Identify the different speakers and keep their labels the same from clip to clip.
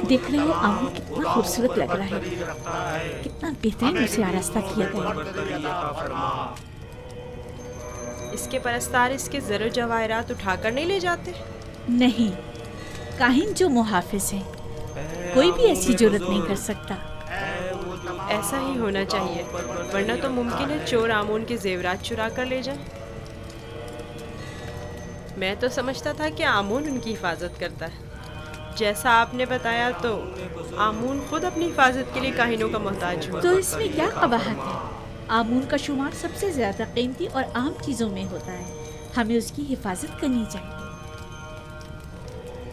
Speaker 1: देख रहे हो आमूल कितना खूबसूरत लग रहा है, कितना बेहतरीन उसे आरास्ता किया गया।
Speaker 2: इसके परस्तार इसके ज़र जवाहरात उठाकर नहीं ले जाते?
Speaker 1: नहीं, काहिन जो मुहाफिज हैं, कोई भी ऐसी जुर्रत नहीं कर सकता।
Speaker 2: ऐसा ही होना चाहिए, वरना तो मुमकिन है चोर आमून के जेवरात चुरा कर ले जाए। मैं तो समझता था कि आमून उनकी हिफाजत करता है। जैसा आपने बताया तो आमून खुद अपनी हिफाजत के लिए काहिनों का मोहताज हुआ।
Speaker 1: तो इसमें क्या कबाहत है? आमून का शुमार सबसे ज्यादा कीमती और आम चीजों में होता है, हमें उसकी हिफाजत करनी चाहिए।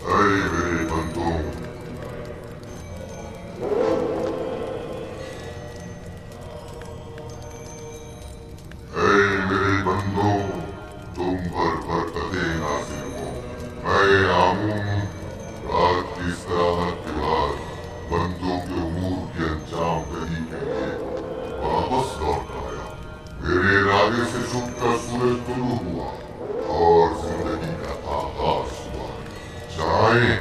Speaker 3: मेरे बंदों, मेरे बंदों, तुम भर भर कदे नाज़िर हो। मैं आमून रात की इस्तिराहत के बाद बंदों के उमूर के अंजाम दही के लिए वापस लौट आया। मेरे इरादे से छुपकर सूरज तुलू हुआ और जिंदगी का आगाज हुआ। जाएं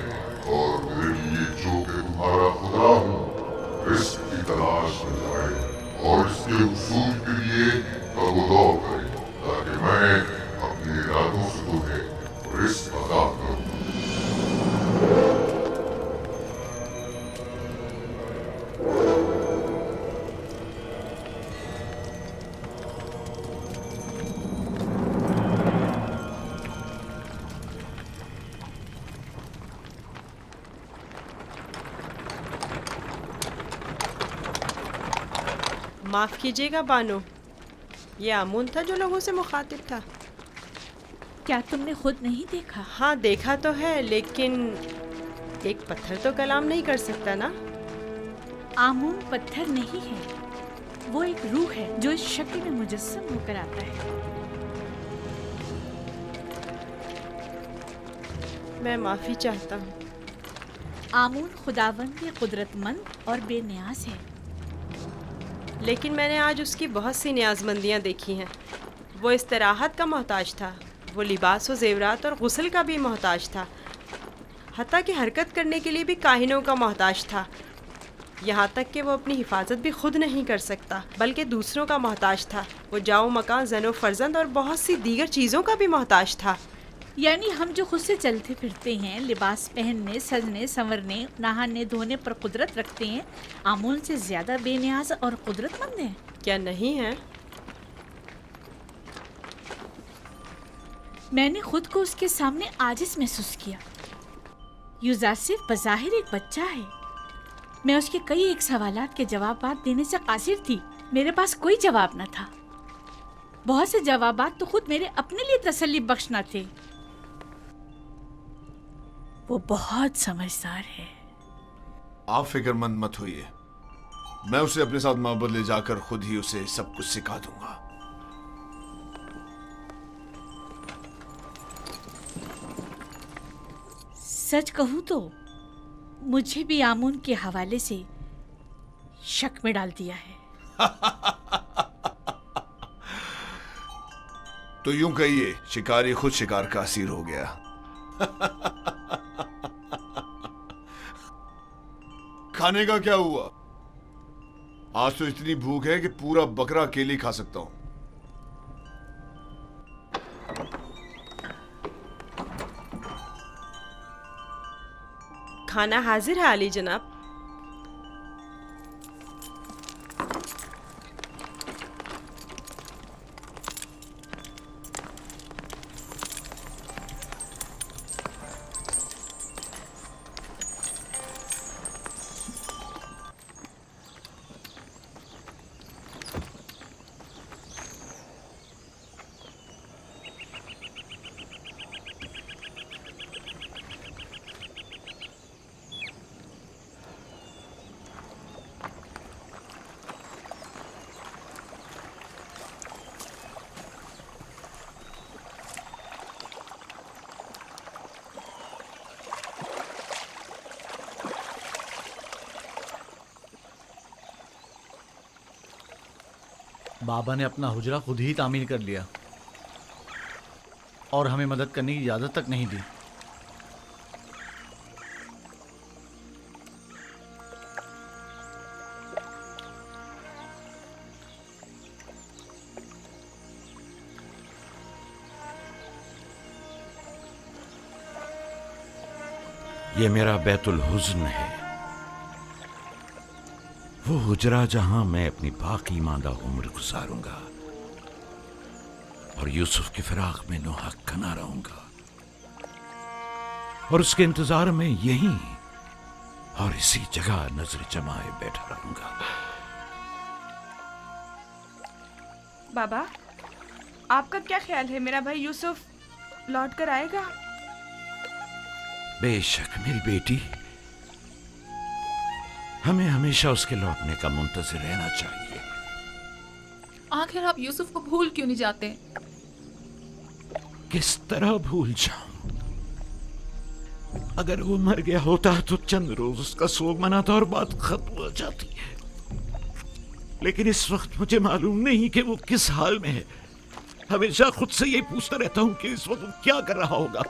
Speaker 3: और मेरे लिए जो कि तुम्हारा खुदा हूँ, रिस्क की तलाश में जाए और इसके उसूल के लिए तगदौ करें, ताकि मैं अपने इरादों से तुम्हें रिस्क अता करूं।
Speaker 2: माफ़ कीजिएगा बानो, ये आमून था जो लोगों से मुखातिब था।
Speaker 1: क्या तुमने खुद नहीं देखा?
Speaker 2: हाँ देखा तो है, लेकिन एक पत्थर तो कलाम नहीं कर सकता ना।
Speaker 1: आमून पत्थर नहीं है, वो एक रूह है जो इस शक्ल में मुजस्सम होकर आता है।
Speaker 2: मैं माफ़ी चाहता हूँ।
Speaker 1: आमून खुदावंद कुदरतमंद और बेनियाज है।
Speaker 2: लेकिन मैंने आज उसकी बहुत सी न्याज़मंदियाँ देखी हैं। वो इस्तराहत का मोहताज था, वो लिबास व ज़ेवरात और गुस्ल का भी मोहताज था, हत्ता कि हरकत करने के लिए भी काहिनों का मोहताज था। यहाँ तक कि वो अपनी हिफाजत भी खुद नहीं कर सकता, बल्कि दूसरों का मोहताज था। वो जाओ मकान, ज़नो फर्जंद और बहुत सी दीगर चीज़ों का भी मोहताज था।
Speaker 1: यानी हम जो खुद से चलते फिरते हैं, लिबास पहनने, सजने, संवरने, नहाने धोने पर कुदरत रखते हैं, आमूल से ज्यादा बेनियाज और कुदरतमंद हैं।
Speaker 2: क्या नहीं है?
Speaker 1: मैंने खुद को उसके सामने आजिज महसूस किया। यूज़र सिर्फ बज़ाहिर एक बच्चा है। मैं उसके कई एक सवालात के जवाब देने से कासिर थी। मेरे पास कोई जवाब न था। बहुत से जवाबात तो खुद मेरे अपने लिए तसल्ली बख्श न थे। वो बहुत समझदार है।
Speaker 4: आप फिक्रमंद मत होइए, मैं उसे अपने साथ माबद ले जाकर खुद ही उसे सब कुछ सिखा दूंगा।
Speaker 1: सच कहूं तो मुझे भी आमून के हवाले से शक में डाल दिया है।
Speaker 4: तो यूं कहिए, शिकारी खुद शिकार का असीर हो गया। खाने का क्या हुआ? आज तो इतनी भूख है कि पूरा बकरा अकेले खा सकता हूं।
Speaker 2: खाना हाजिर है आली जनाब।
Speaker 5: बाबा ने अपना हुजरा खुद ही तामीर कर लिया और हमें मदद करने की इजाज़त तक नहीं दी।
Speaker 6: ये मेरा बैतुल हुज़्न है, वो हुजरा जहां मैं अपनी बाकी मांदा उम्र गुजारूंगा और यूसुफ की फिराक में नोहक कना रहूंगा और उसके इंतजार में यहीं और इसी जगह नजर जमाए बैठा रहूंगा।
Speaker 7: बाबा, आपका क्या ख्याल है, मेरा भाई यूसुफ लौट कर आएगा?
Speaker 6: बेशक मेरी बेटी, हमें हमेशा उसके लौटने का मुंतज़िर रहना चाहिए।
Speaker 8: आखिर आप यूसुफ को भूल क्यों नहीं जाते?
Speaker 6: किस तरह भूल जाऊं? अगर वो मर गया होता तो चंद रोज उसका सोग मनाता और बात खत्म हो जाती। लेकिन इस वक्त मुझे मालूम नहीं कि वो किस हाल में है। हमेशा खुद से यही पूछता रहता हूं कि इस वक्त वो क्या कर रहा होगा,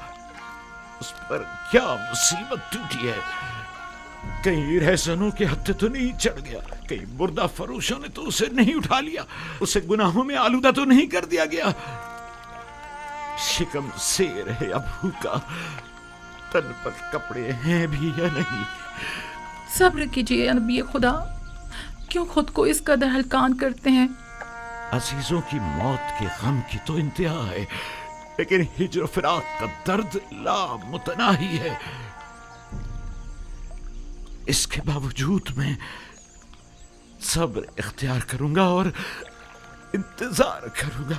Speaker 6: उस पर क्या मुसीबत टूटी है। कहीं रहसनों के हत्थे तो नहीं चढ़ गया, कहीं मुर्दा फरोशों ने तो उसे नहीं उठा लिया, उसे गुनाहों में आलूदा तो नहीं कर दिया गया। शिकम शेर है या भूखा, तन पर कपड़े हैं भी या नहीं।
Speaker 8: सब्र कीजिए या नबी खुदा, क्यों खुद को इस कदर हलकान करते हैं?
Speaker 6: अजीजों की मौत के गम की तो इंतहा है, लेकिन हिज्र फिराक का दर्द लामुतनाही है। इसके बावजूद मैं सब्र इख्तियार करूंगा और इंतजार करूंगा।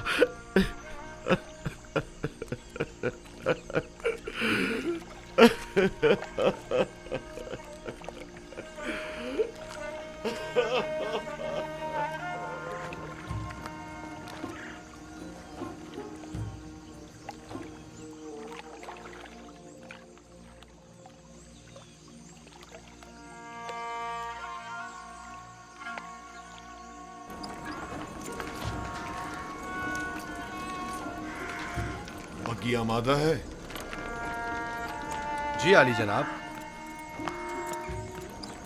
Speaker 4: बग्गी आमादा है?
Speaker 5: जी आली जनाब।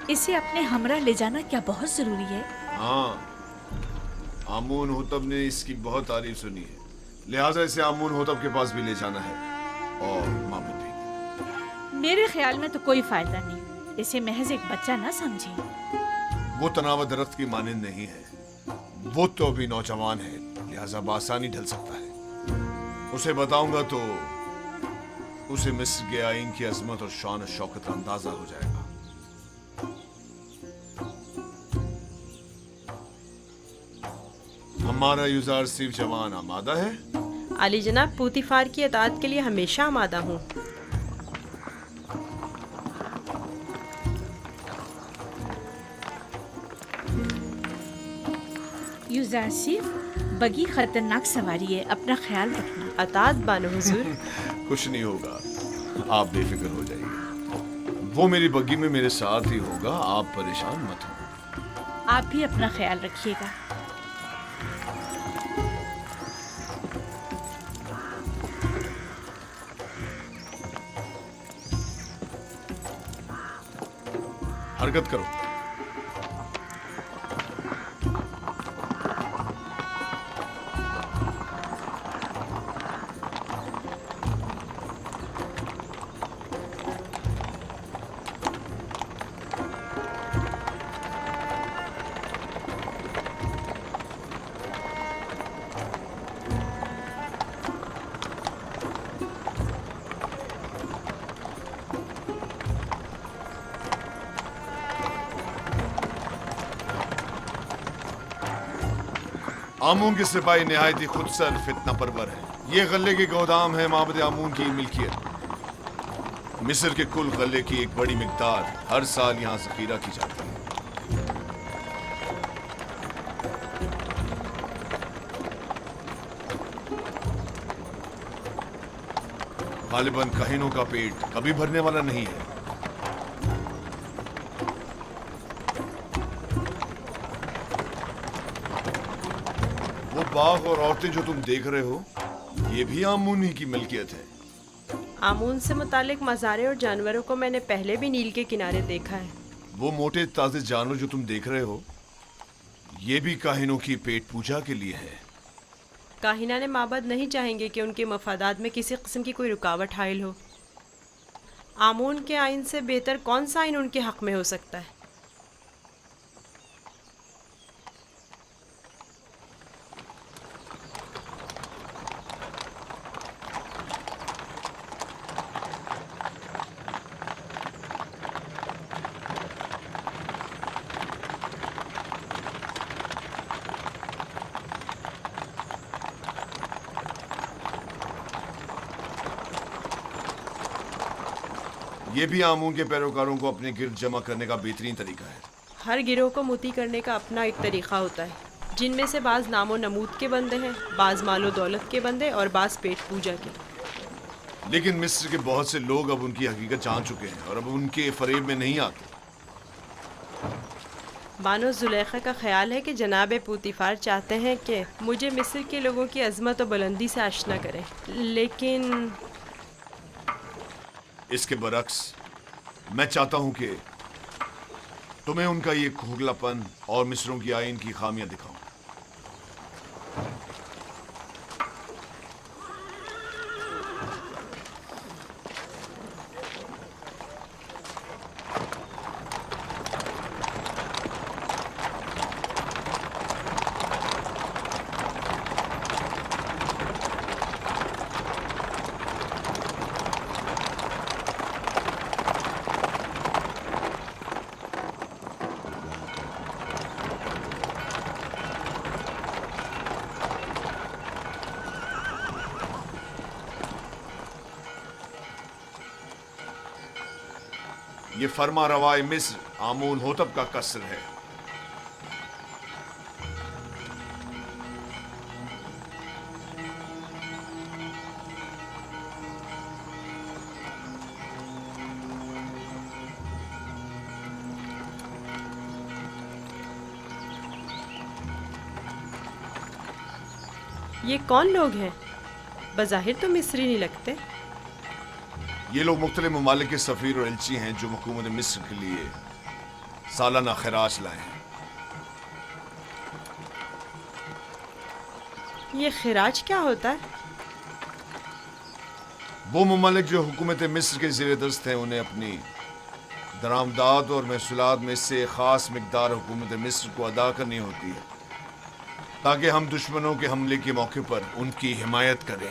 Speaker 1: इसे अपने हमरा ले जाना क्या बहुत जरूरी है?
Speaker 4: हाँ, आमून होतब ने इसकी बहुत तारीफ सुनी है, लिहाजा इसे आमून होतब के पास भी ले जाना है और मामूद भी।
Speaker 1: मेरे ख्याल में तो कोई फायदा नहीं, इसे महज एक बच्चा ना समझे।
Speaker 4: वो तनाव दरख्त की मानिंद नहीं है, वो तो अभी नौजवान है, लिहाजा बासानी ढल सकता है। उसे बताऊंगा तो उसे मिस्र के आइन की अजमत और शान और शौकत का अंदाजा हो जाएगा। हमारा यूजार सिर्फ जवान आमादा है?
Speaker 2: अली जनाब, पूतीफार की अतात के लिए हमेशा आमादा हूँ।
Speaker 1: यूजारसिफ, बगी खतरनाक सवारी है, अपना ख्याल रखना।
Speaker 2: अतात बानो हुजूर।
Speaker 4: कुछ नहीं होगा, आप बेफिक्र हो जाइए। वो मेरी बग्गी में मेरे साथ ही होगा, आप परेशान मत हो।
Speaker 1: आप भी अपना ख्याल रखिएगा।
Speaker 4: हरकत करो। आमून के सिपाही निहायत ही खुदसर फितना परवर है। ये गले के गोदाम है माबद आमून की मिल्कियत। मिस्र के कुल गले की एक बड़ी मिकदार हर साल यहाँ जखीरा की जाती है। गालिबन कहीनों का पेट कभी भरने वाला नहीं है। वो बाग और औरतें जो तुम देख रहे हो, ये भी आमून ही की मिल्कियत है।
Speaker 2: आमून से मुतालिक मज़ारे और जानवरों को मैंने पहले भी नील के किनारे देखा है।
Speaker 4: वो मोटे ताजे जानवर जो तुम देख रहे हो, ये भी काहिनों की पेट पूजा के लिए है।
Speaker 2: काहिना ने माबद नहीं चाहेंगे कि उनके मफादात में किसी किस्म की कोई रुकावट हाइल हो। आमून के आइन से बेहतर कौन सा आइन उनके हक में हो सकता है?
Speaker 4: ये भी आमून के पैरोकारों को अपने गिर्द जमा करने का बेहतरीन तरीका है।
Speaker 2: हर गिरोह को मोती करने का अपना एक तरीका होता है, जिनमें से बाज़ नामो नमूद के बंदे हैं, बाज़ मालो दौलत के बंदे और बाज़ पेट पूजा के।
Speaker 4: लेकिन मिस्र के बहुत से लोग अब उनकी हकीकत जान चुके हैं और अब उनके फरेब में नहीं आते।
Speaker 2: बानो जुलेखा का ख्याल है कि जनाब पूतीफार चाहते हैं कि मुझे मिस्र के लोगों की अजमत और बुलंदी से आशना करें, लेकिन
Speaker 4: इसके बरक्स मैं चाहता हूं कि तुम्हें उनका ये खोखलापन और मिस्रों की आइन की खामियां दिखाऊं। ये फरमा रवाए मिस्र आमून होतब का कसर है।
Speaker 2: ये कौन लोग हैं? बज़ाहिर तो मिस्री नहीं लगते।
Speaker 4: ये लोग मुख्तलिफ ममालिक के सफ़ीर और एलची हैं जो हुकूमत मिस्र के लिए सालाना खराज लाए हैं।
Speaker 2: ये खिराज क्या होता है?
Speaker 4: वो ममालिक जो हुकूमत मिस्र के ज़ेर दस्त हैं उन्हें अपनी दरामदात और महसूलात में से ख़ास मिकदार हुकूमत मिस्र को अदा करनी होती है ताकि हम दुश्मनों के हमले के मौके पर उनकी हिमायत करें।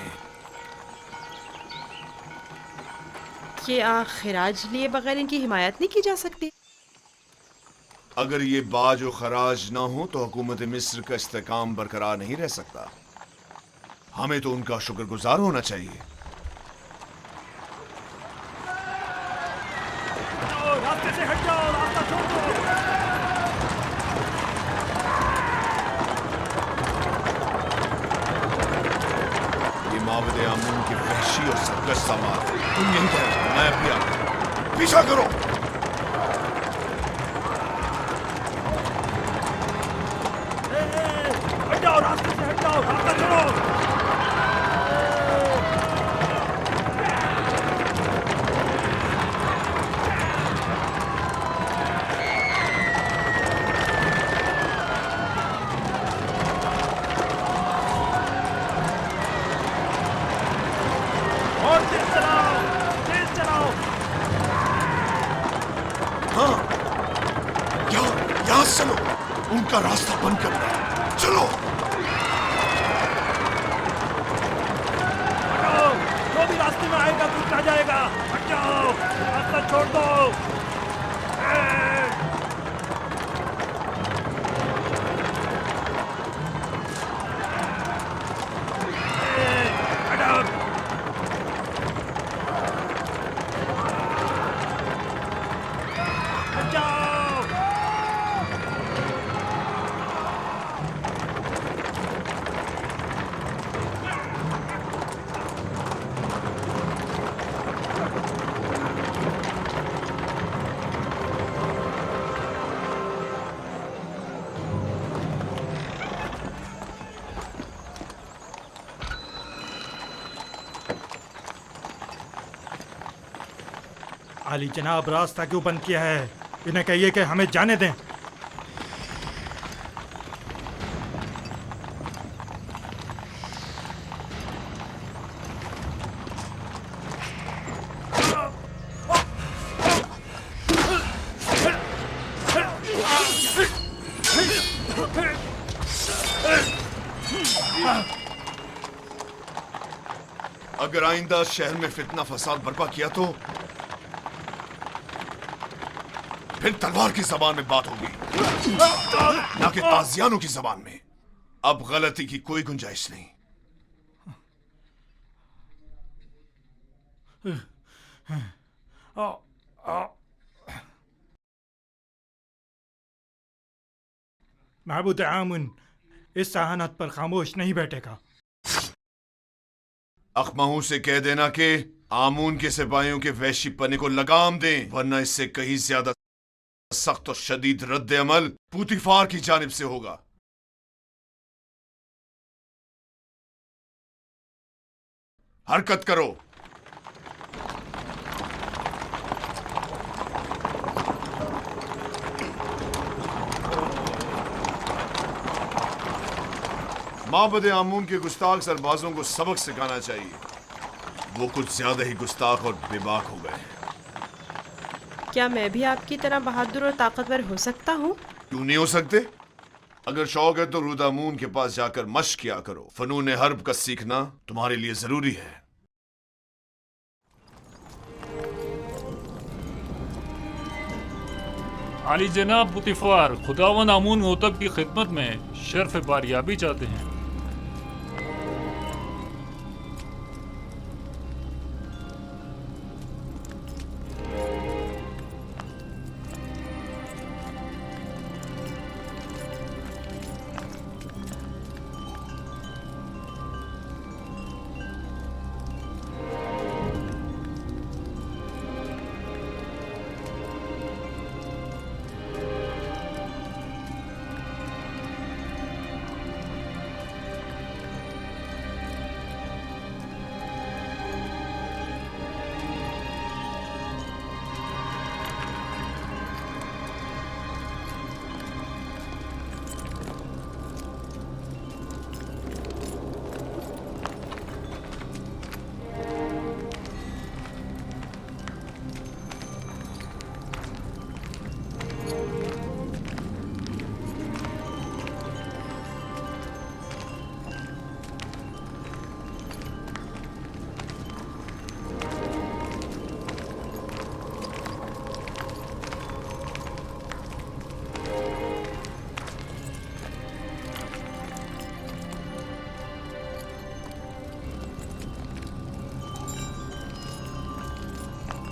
Speaker 2: क्या खिराज लिए बगैर इनकी हिमायत नहीं की जा सकती?
Speaker 4: अगर ये बाज और खराज ना हो तो हुकूमत मिस्र का इस्तेकाम बरकरार नहीं रह सकता। हमें तो उनका शुक्रगुजार होना चाहिए।
Speaker 9: रास्ते से हट जाओ, रास्ता छोड़ दो।
Speaker 4: ये माबद आमून की वहशी और सरकश समाज है। तुम यहीं ठहरो, मैं अभी आता हूं। पीछा करो।
Speaker 9: हट जाओ, रास्ते से हट जाओ, रास्ता छोड़ो। और तेज चलाओ, तेज चलाओ।
Speaker 4: हाँ, यहाँ से चलो। उनका रास्ता बंद करना है। चलो।
Speaker 9: हटाओ, जो भी रास्ते में आएगा कुछ आ जाएगा। हट जाओ, रास्ता छोड़ दो। हटाओ। हट जाओ। आली जनाब, रास्ता क्यों बंद किया है? इन्हें कहिए कि हमें जाने दें।
Speaker 4: अगर आइंदा शहर में फितना फसाद बर्पा किया तो फिर तलवार की जबान में बात होगी, ना कि ताजियानों की जबान में। अब गलती की कोई गुंजाइश नहीं।
Speaker 9: महबूद आमुन इस सहानत पर खामोश नहीं बैठेगा।
Speaker 4: अखमाहू से कह देना कि आमून के सिपाहियों के वैशी पने को लगाम दें, वरना इससे कहीं ज्यादा सख्त और शदीद रद्द अमल पूतीफार की जानिब से होगा। हरकत करो। माबद आमून के गुस्ताख सरबाजों को सबक सिखाना चाहिए। वो कुछ ज्यादा ही गुस्ताख और बेबाक हो गए हैं।
Speaker 2: क्या मैं भी आपकी तरह बहादुर और ताकतवर हो सकता हूँ?
Speaker 4: क्यों नहीं हो सकते? अगर शौक है तो रुदामून के पास जाकर मश्क किया करो। फनून हर्ब का सीखना तुम्हारे लिए जरूरी है।
Speaker 10: आली जनाब पुतिफार, खुदावन आमून होतब की खिदमत में शर्फ बारियाबी चाहते हैं।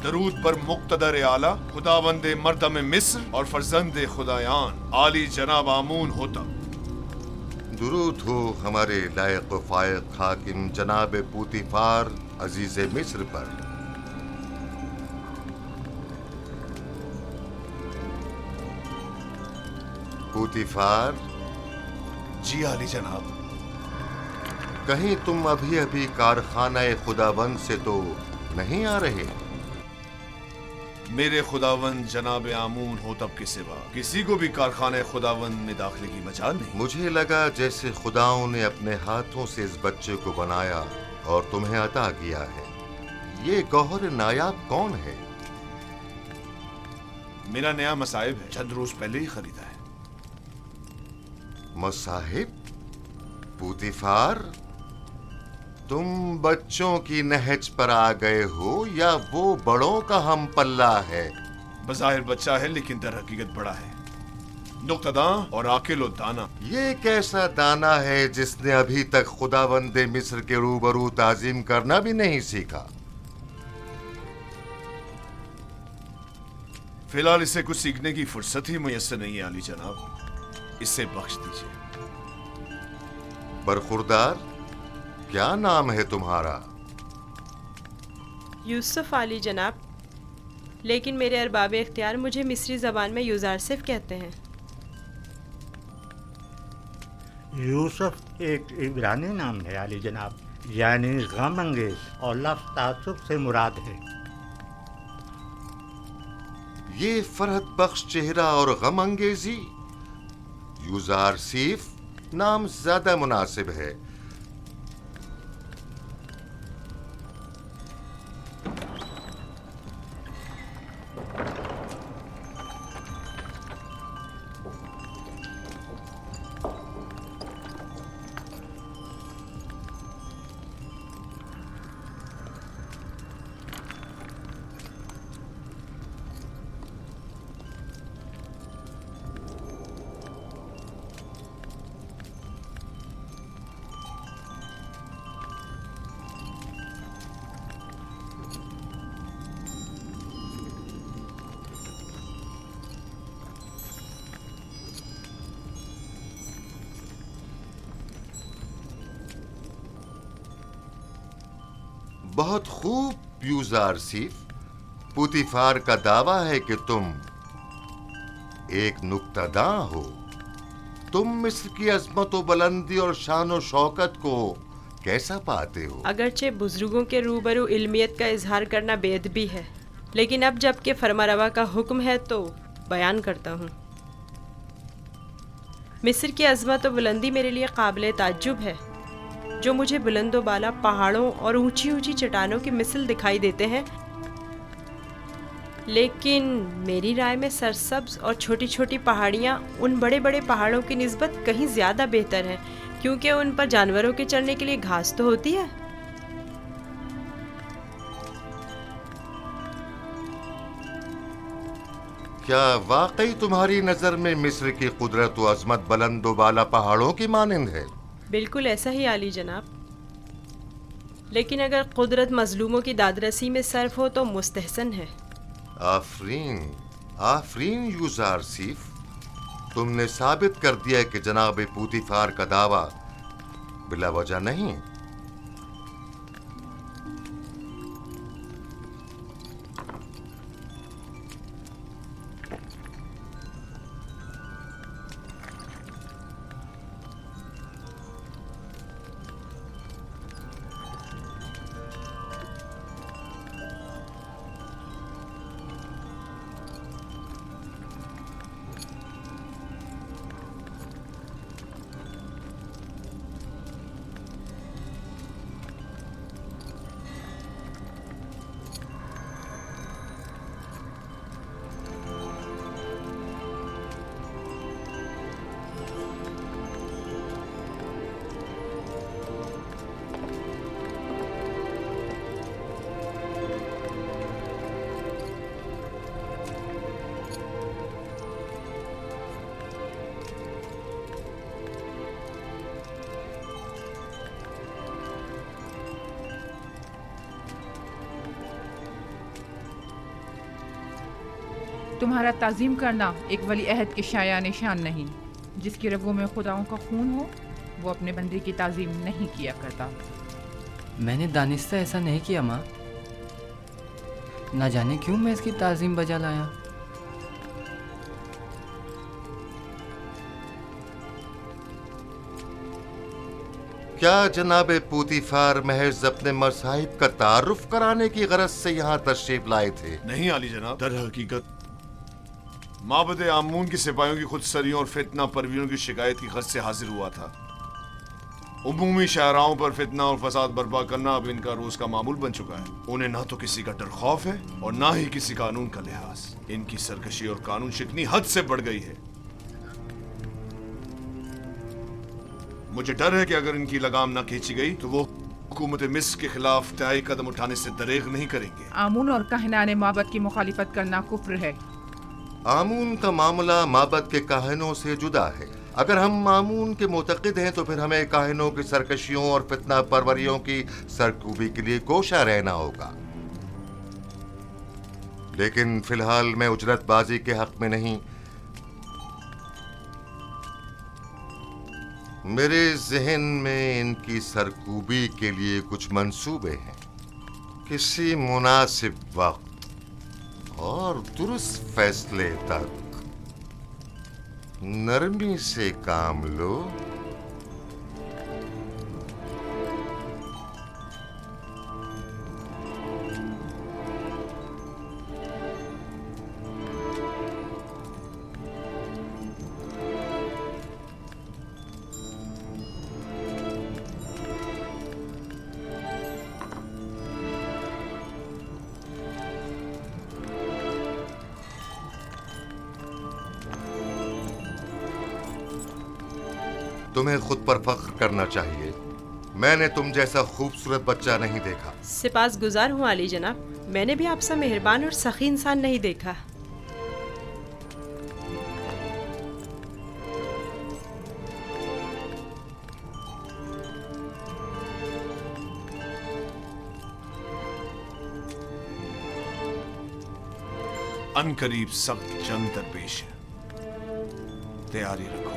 Speaker 4: दरूद पर मुक्तदर आला खुदावंद मर्दम मिस्र और फर्जंद खुदायान आली जनाब आमून होता।
Speaker 3: दुरूद हो हमारे लायक व फायक हाकिम जनाब पूतीफार अजीज मिस्र पर। पूतीफार,
Speaker 4: जी आली जनाब।
Speaker 3: कहीं तुम अभी अभी कारखाना खुदाबंद से तो नहीं आ रहे?
Speaker 4: मेरे खुदावंद जनाब आमून होतब के सिवा किसी को भी कारखाने खुदावंद में दाखिले की मजाल नहीं।
Speaker 3: मुझे लगा जैसे खुदाओं ने अपने हाथों से इस बच्चे को बनाया और तुम्हें अता किया है। ये गौहर नायाब कौन है?
Speaker 4: मेरा नया मसाहिब है, चंद रोज पहले ही खरीदा है।
Speaker 3: मसाहिब? पूतीफार, तुम बच्चों की नहज पर आ गए हो या वो बड़ों का हम पल्ला है?
Speaker 4: बज़ाहिर बच्चा है लेकिन दर हकीकत बड़ा है, नुक्तदा और आकिल और दाना।
Speaker 3: ये कैसा दाना है जिसने अभी तक खुदावंद मिस्र के रूबरू ताजीम करना भी नहीं सीखा?
Speaker 4: फिलहाल इसे कुछ सीखने की फुर्सत ही मुयस्सर नहीं है आली जनाब, इसे बख्श दीजिए।
Speaker 3: बरखुरदार, क्या नाम है तुम्हारा?
Speaker 2: यूसुफ आली जनाब, लेकिन मेरे अरबाब इख्तियार मुझे मिस्री ज़बान में यूज़ारसिफ कहते हैं।
Speaker 11: यूसुफ एक इब्रानी नाम है आली जनाब, यानी गम अंगेज, और लफ्ज़ तासुब से मुराद है।
Speaker 3: ये फरहत बख्श चेहरा और गम अंगेजी, यूज़ारसिफ नाम ज्यादा मुनासिब है। बहुत खूब यूजारसीफ। पुतिफार का दावा है कि तुम एक नुक्तादां हो। तुम मिस्र की अजमत व बुलंदी और शान व शौकत को कैसा पाते हो?
Speaker 2: अगरचे बुजुर्गों के रूबरू इल्मियत का इजहार करना बेअदबी है, लेकिन अब जबकि फरमारवा का हुक्म है तो बयान करता हूँ। मिस्र की अजमत व बुलंदी मेरे लिए काबिल ताज्जुब है। जो मुझे बुलंदो बाला पहाड़ों और ऊंची ऊंची चट्टानों की मिसल दिखाई देते हैं, लेकिन मेरी राय में सरसब्ज और छोटी छोटी पहाड़ियाँ उन बड़े बड़े पहाड़ों की निस्बत कहीं ज़्यादा बेहतर हैं, क्योंकि उन पर जानवरों के चढ़ने के लिए घास तो होती है।
Speaker 3: क्या वाकई तुम्हारी नजर में मिस्र की कुदरत व अजमत बुलंदो बाला पहाड़ों की मानिंद है?
Speaker 2: बिल्कुल ऐसा ही आली जनाब, लेकिन अगर कुदरत मजलूमों की दादरसी में सर्फ हो तो मुस्तहसन है।
Speaker 3: आफरीन, आफरीन यूजारसीफ, तुमने साबित कर दिया कि जनाब पुतिफार का दावा बिला वजह नहीं।
Speaker 8: तुम्हारा ताज़ीम करना एक वली अहद के शाया निशान नहीं। जिसकी रगों में खुदाओं का खून हो वो अपने बंदे की ताज़ीम नहीं किया करता।
Speaker 12: मैंने दानिस्ता ऐसा नहीं किया माँ, ना जाने क्यों मैं इसकी ताज़ीम बजा लाया।
Speaker 3: क्या जनाब पुतिफार महज अपने मसाहिब का तारुफ कराने की गरज से यहाँ तशरीफ लाए थे?
Speaker 4: नहीं आली जनाब, दर हकीकत माबद आमून की सिपाहियों की खुदसरियों और फितना परवीनों की शिकायत की गरज से हाजिर हुआ था। उमूमी शाहराओं पर फितना और फसाद बर्पा करना अब इनका रोज का मामूल बन चुका है। उन्हें ना तो किसी का डर खौफ है और ना ही किसी कानून का लिहाज। इनकी सरकशी और कानून शिकनी हद से बढ़ गई है। मुझे डर है कि अगर इनकी लगाम ना खींची गई तो वो हुकूमत मिस्र के खिलाफ तय कदम उठाने से दरेग नहीं करेंगे।
Speaker 8: आमून और काहिनाने माबद की मुखालिफत करना कुफ्र है।
Speaker 3: आमून का मामला माबद के काहिनों से जुदा है। अगर हम आमून के मुतक़िद हैं तो फिर हमें काहिनों की सरकशियों और फितना परवरियों की सरकूबी के लिए कोशा रहना होगा। लेकिन फिलहाल मैं उजरतबाजी के हक में नहीं। मेरे जहन में इनकी सरकूबी के लिए कुछ मंसूबे हैं। किसी मुनासिब वक्त और दुरुस्त फैसले तक नरमी से काम लो। तुम्हें खुद पर फख्र करना चाहिए। मैंने तुम जैसा खूबसूरत बच्चा नहीं देखा।
Speaker 2: सिपास गुजार हूँ आली जनाब, मैंने भी आपसे मेहरबान और सखी इंसान नहीं देखा।
Speaker 4: अनकरीब सख्त जंग दरपेश है, तैयारी रखो।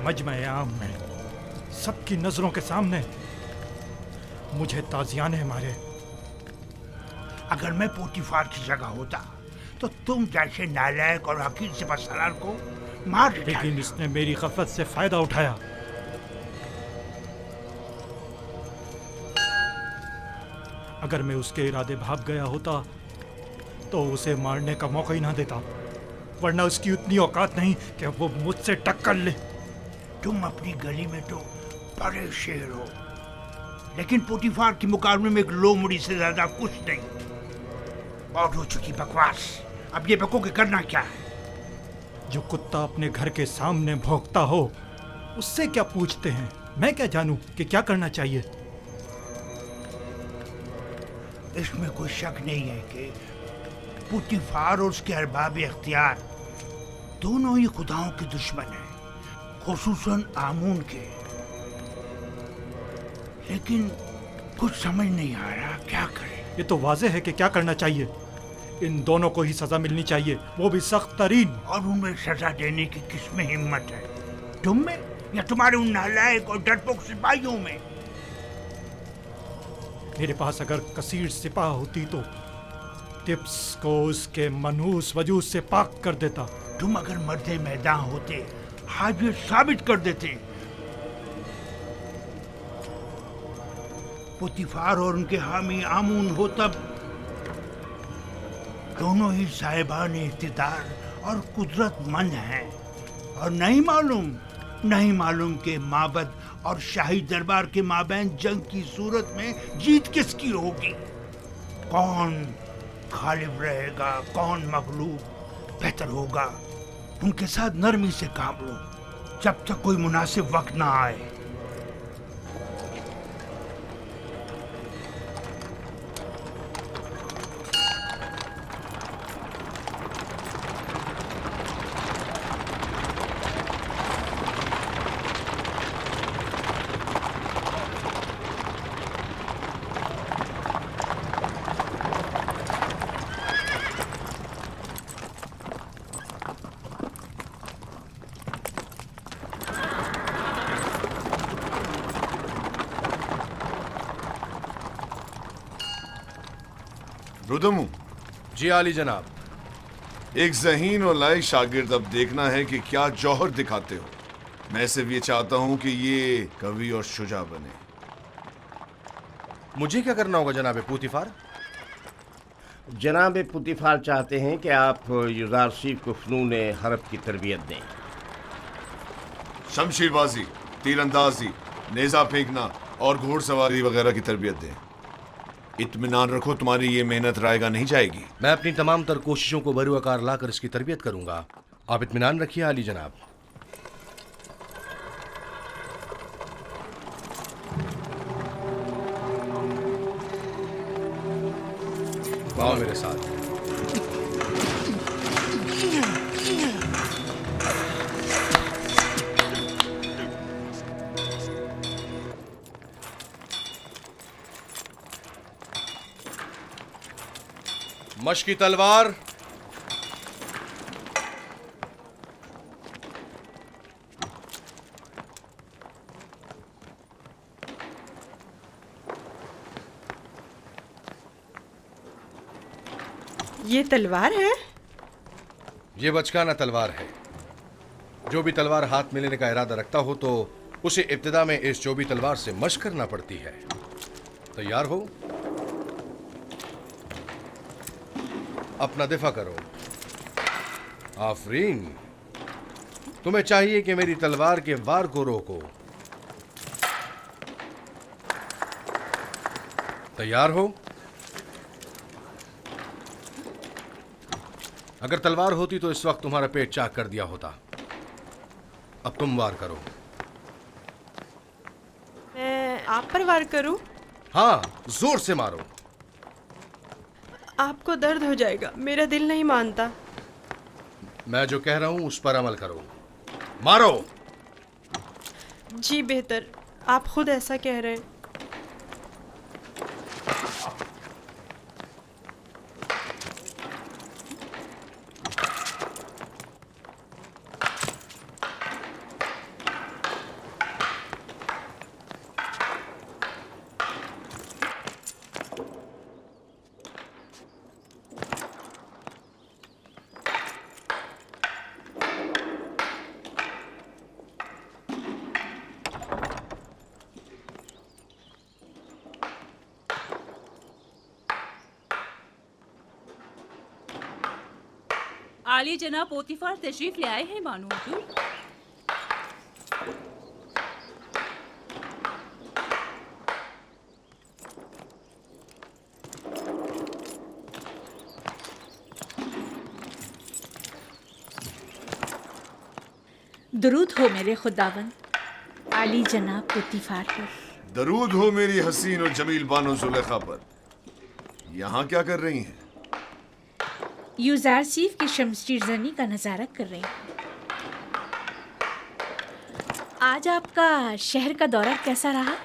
Speaker 9: मजमे आम में सबकी नजरों के सामने मुझे ताजियाने मारे।
Speaker 13: अगर मैं पोतीफार की जगह होता तो तुम जैसे नालायक और हकीर सिपहसालार को मार देता।
Speaker 9: लेकिन इसने मेरी गफलत से फायदा उठाया। अगर मैं उसके इरादे भाग गया होता तो उसे मारने का मौका ही ना देता, वरना उसकी उतनी औकात नहीं कि वो मुझसे टक्कर ले।
Speaker 13: तुम अपनी गली में तो बड़े शेर हो, लेकिन पोतीफार के मुकाबले में एक लोमड़ी से ज्यादा कुछ नहीं। और हो चुकी बकवास, अब ये बको के करना क्या है?
Speaker 9: जो कुत्ता अपने घर के सामने भौंकता हो उससे क्या पूछते हैं? मैं क्या जानूं कि क्या करना चाहिए?
Speaker 13: इसमें कोई शक नहीं है कि पोतीफार और उसके अरबाब इख्तियार दोनों ही खुदाओं के दुश्मन हैं, खुसूसन आमून के। लेकिन कुछ समझ नहीं आ रहा क्या करें।
Speaker 9: ये तो वाज़ेह है कि क्या करना चाहिए। इन दोनों को ही सजा मिलनी चाहिए, वो भी सख्त तरीन।
Speaker 13: और उन्हें सजा देने की किसमें हिम्मत है? तुम में या तुम्हारे उन नालायक और डरपोक सिपाहियों में?
Speaker 9: मेरे पास अगर कसीर सिपाह होती तो टिप्स को उसके मनहूस वजूद से पाक कर देता।
Speaker 13: तुम अगर मर्दे मैदान होते आज ये साबित कर देते। पोतीफार और उनके हामी आमून हो तब दोनों ही साहिबान इख्तिदार और कुदरतमंद हैं। और नहीं मालूम कि माबद और शाही दरबार के माबैन जंग की सूरत में जीत किसकी होगी। कौन गालिब रहेगा, कौन मगलूब? बेहतर होगा उनके साथ नरमी से काम लो जब तक कोई मुनासिब वक्त ना आए।
Speaker 4: रुदमू।
Speaker 14: जी आली जनाब।
Speaker 4: एक ज़हीन और लायक शागिर्द अब देखना है कि क्या जौहर दिखाते हो। मैं सिर्फ ये चाहता हूं कि ये कवि और शुजा बने।
Speaker 14: मुझे क्या करना होगा जनाब पोतीफार?
Speaker 15: जनाब पोतीफार चाहते हैं कि आप युजारसीफ को फ़नून हरब की तरबियत दें।
Speaker 4: शमशीरबाजी, तीरंदाजी, नेज़ा फेंकना और घोड़सवारी वगैरह की तरबियत दें। इत्मीनान रखो, तुम्हारी ये मेहनत रायगा नहीं जाएगी।
Speaker 14: मैं अपनी तमाम तर कोशिशों को बरूआकार लाकर इसकी तरबियत करूंगा। आप इत्मीनान रखिए आली जनाब। आओ मेरे साथ। मशकी तलवार,
Speaker 2: ये तलवार है?
Speaker 14: ये बचकाना तलवार है। जो भी तलवार हाथ में लेने का इरादा रखता हो तो उसे इब्तिदा में इस चौबी तलवार से मशक करना पड़ती है। तैयार हो? अपना दिफा करो। आफरीन, तुम्हें चाहिए कि मेरी तलवार के वार को रोको। तैयार हो? अगर तलवार होती तो इस वक्त तुम्हारा पेट चाक कर दिया होता। अब तुम वार करो।
Speaker 2: मैं आप पर वार करूं?
Speaker 14: हाँ, जोर से मारो।
Speaker 2: आपको दर्द हो जाएगा, मेरा दिल नहीं मानता।
Speaker 14: मैं जो कह रहा हूं उस पर अमल करो। मारो।
Speaker 2: जी बेहतर, आप खुद ऐसा कह रहे हैं।
Speaker 1: आली जनाब पोतीफार तशरीफ ले आए हैं मानो हुजूर। दरूद हो मेरे खुदावन आली जनाब पोतीफार पर।
Speaker 4: दरूद हो मेरी हसीन और जमील बानो जुलेखा पर। यहाँ क्या कर रही हैं?
Speaker 1: यूजारसीफ की शमशीर जनी का नजारा कर रही हूँ। आज आपका शहर का दौरा कैसा रहा?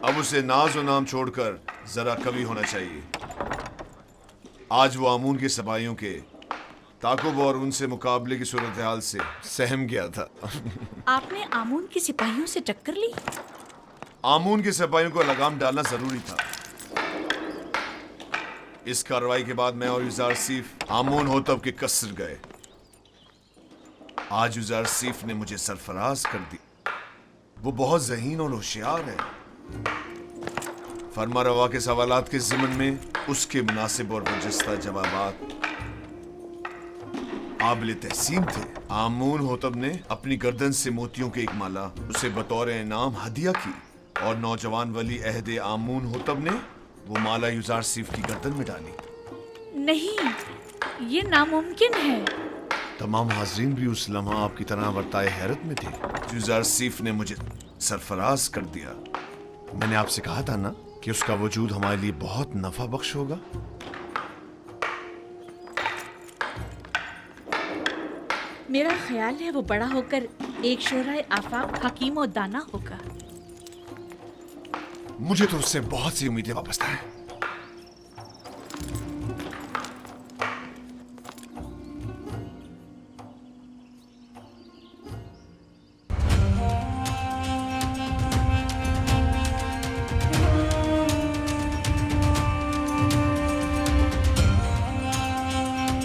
Speaker 4: अब उसे नाज और नाम छोड़कर जरा कवि होना चाहिए। आज वो आमून के सिपाहियों के ताकुब और उनसे मुकाबले की सूरत हाल से सहम गया था।
Speaker 1: आपने आमून के सिपाहियों से टक्कर ली?
Speaker 4: आमून के सिपाहियों को लगाम डालना जरूरी था। इस कार्रवाई के बाद मैं और यूजारसीफ आमून होतब के कसर गए। आज यूजारसीफ ने मुझे सरफराज कर दी। वो बहुत ज़हीन और होशियार है। फरमा रवा के सवालात के ज़िमन में उसके मुनासिब और बरजस्ता जवाबात काबिल तहसीन थे। आमून होतब ने अपनी गर्दन से मोतियों की एक माला उसे बतौर इनाम हदिया की और नौजवान वली अहदे आमून होतब ने वो माला यूजारसीफ की गर्दन में डाली।
Speaker 1: नहीं, ये नामुमकिन है।
Speaker 4: तमाम हाजरीन भी उस लम्हा आपकी तरह वर्ताए हैरत में थे। यूजारसीफ ने मुझे सरफराज कर दिया। मैंने आपसे कहा था ना कि उसका वजूद हमारे लिए बहुत नफा बख्श होगा।
Speaker 1: मेरा ख्याल है वो बड़ा होकर एक शोराए आफाक हकीम और दाना होगा।
Speaker 4: मुझे तो उससे बहुत सी उम्मीदें वाबस्ता हैं।